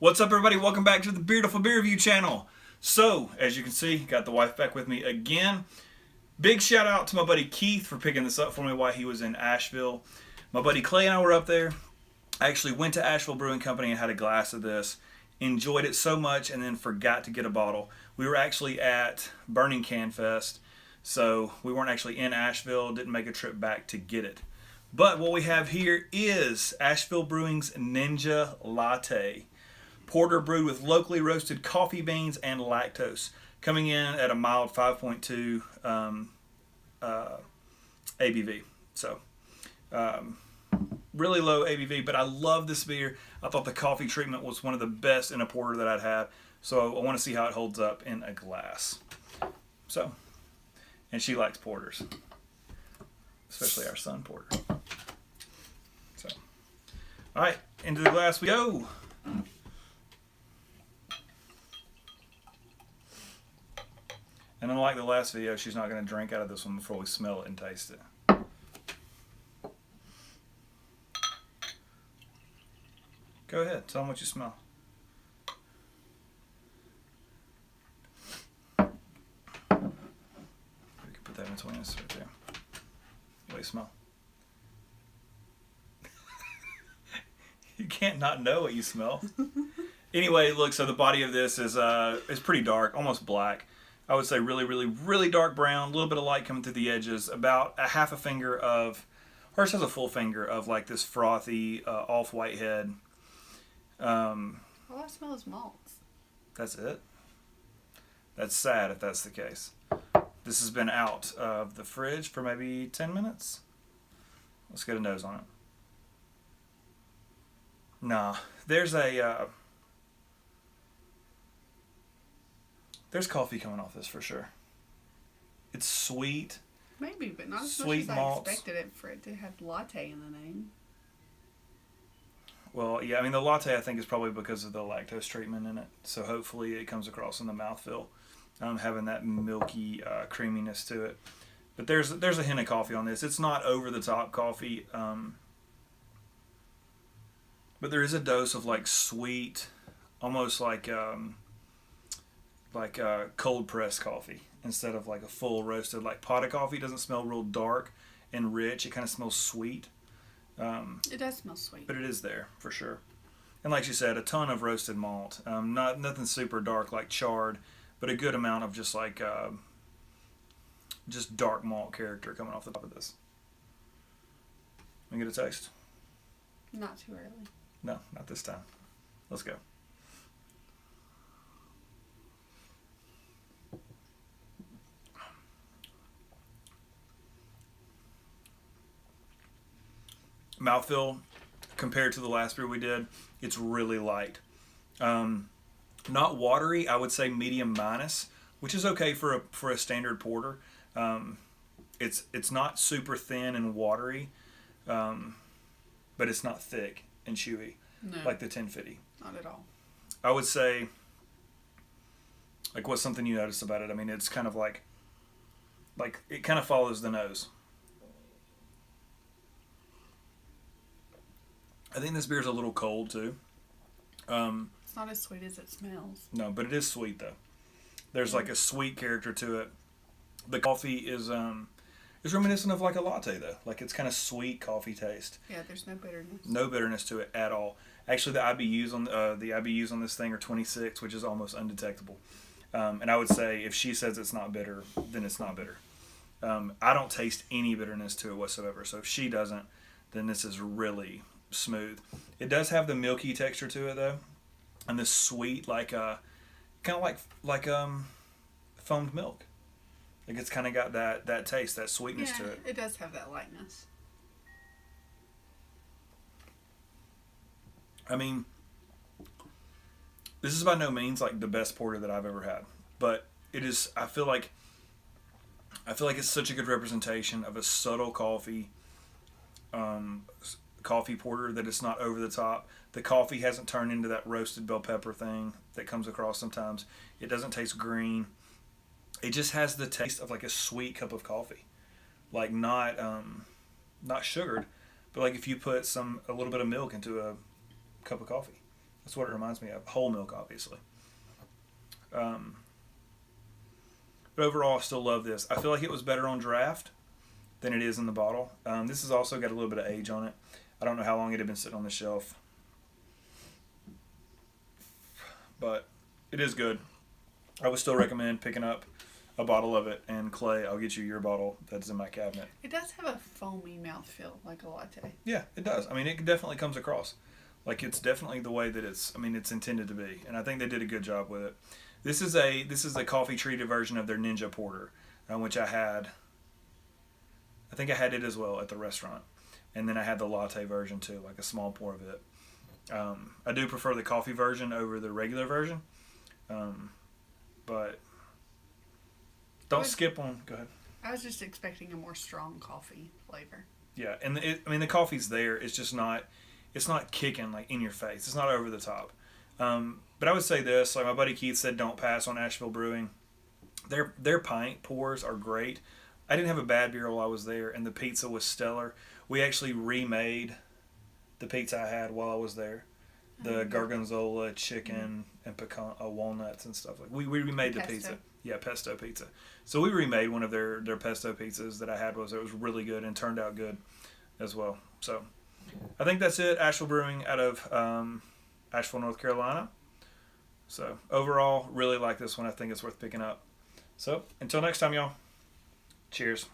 What's up, everybody? Welcome back to the Beautiful Beer Review channel. So, as you can see, got the wife back with me again. Big shout out to my buddy Keith for picking this up for me while he was in Asheville. My buddy Clay and I were up there. I actually went to Ashville Brewing Company and had a glass of this. Enjoyed it so much and then forgot to get a bottle. We were actually at Burning Can Fest, so we weren't actually in Asheville, didn't make a trip back to get it. But what we have here is Ashville Brewing's Ninja Latte. Porter brewed with locally roasted coffee beans and lactose, coming in at a mild 5.2 ABV. So, really low ABV, but I love this beer. I thought the coffee treatment was one of the best in a porter that I'd had. So I want to see how it holds up in a glass. So, and she likes porters, especially our son Porter. So, all right, into the glass we go. And unlike the last video, she's not going to drink out of this one before we smell it and taste it. Go ahead, tell them what you smell. We can put that in between us right there. What do you smell? You can't not know what you smell. Anyway, look, so the body of this is pretty dark, almost black. I would say really dark brown, a little bit of light coming through the edges, about a half a finger of, hers has a full finger of like this frothy off-white head. All I smell is malts. That's it? That's sad if that's the case. This has been out of the fridge for maybe 10 minutes. Let's get a nose on it. Nah, there's coffee coming off this for sure. It's sweet. Maybe, but not as Sweet much as malts. I expected it for it to have latte in the name. Well, yeah, I mean, the latte I think is probably because of the lactose treatment in it. So hopefully it comes across in the mouthfeel, having that milky creaminess to it. But there's a hint of coffee on this. It's not over the top coffee, but there is a dose of like sweet, almost like cold pressed coffee instead of like a full roasted. Like pot of coffee doesn't smell real dark and rich. It kind of smells sweet. It does smell sweet. But it is there for sure. And like you said, a ton of roasted malt. Nothing super dark like charred, but a good amount of just like just dark malt character coming off the top of this. Want to get a taste? Not too early. No, not this time. Let's go. Mouthfeel, compared to the last beer we did, it's really light. Not watery. I would say medium minus, which is okay for a standard porter. It's not super thin and watery, but it's not thick and chewy like the 1050. Not at all. I would say, like, what's something you notice about it? I mean, it's kind of like it kind of follows the nose. I think this beer is a little cold too. It's not as sweet as it smells. No, but it is sweet though. There's like a sweet character to it. The coffee is reminiscent of like a latte though. Like it's kind of sweet coffee taste. Yeah, there's no bitterness. No bitterness to it at all. Actually, the IBUs on this thing are 26, which is almost undetectable. And I would say if she says it's not bitter, then it's not bitter. I don't taste any bitterness to it whatsoever. So if she doesn't, then this is really smooth. It does have the milky texture to it though, and this sweet kind of like foamed milk. Like it's kind of got that taste, that sweetness to it. It does have that lightness. I mean, this is by no means like the best porter that I've ever had, but it is. I feel like it's such a good representation of a subtle coffee porter that it's not over the top. The coffee hasn't turned into that roasted bell pepper thing that comes across sometimes. It doesn't taste green. It just has the taste of like a sweet cup of coffee, like not sugared, but like if you put a little bit of milk into a cup of coffee, That's what it reminds me of. Whole milk, obviously. But overall, I still love this. I feel like it was better on draft than it is in the bottle. This has also got a little bit of age on it. I don't know how long it had been sitting on the shelf. But it is good. I would still recommend picking up a bottle of it. And Clay, I'll get you your bottle that's in my cabinet. It does have a foamy mouthfeel, like a latte. Yeah, it does. I mean, it definitely comes across. Like, it's definitely the way that it's intended to be. And I think they did a good job with it. This is a coffee treated version of their Ninja Porter, which I think I had it as well at the restaurant. And then I had the latte version too, like a small pour of it. I do prefer the coffee version over the regular version. But don't skip on. Go ahead. I was just expecting a more strong coffee flavor. Yeah, and the coffee's there. It's just not. It's not kicking like in your face. It's not over the top. But I would say this, like my buddy Keith said, don't pass on Ashville Brewing. Their pint pours are great. I didn't have a bad beer while I was there, and the pizza was stellar. We actually remade the pizza I had while I was there. The gorgonzola, chicken, and pecan walnuts and stuff. Like we remade the pizza. Yeah, pesto pizza. So we remade one of their pesto pizzas that I had. It was really good and turned out good as well. So I think that's it. Asheville Brewing out of Asheville, North Carolina. So overall, really like this one. I think it's worth picking up. So until next time, y'all. Cheers.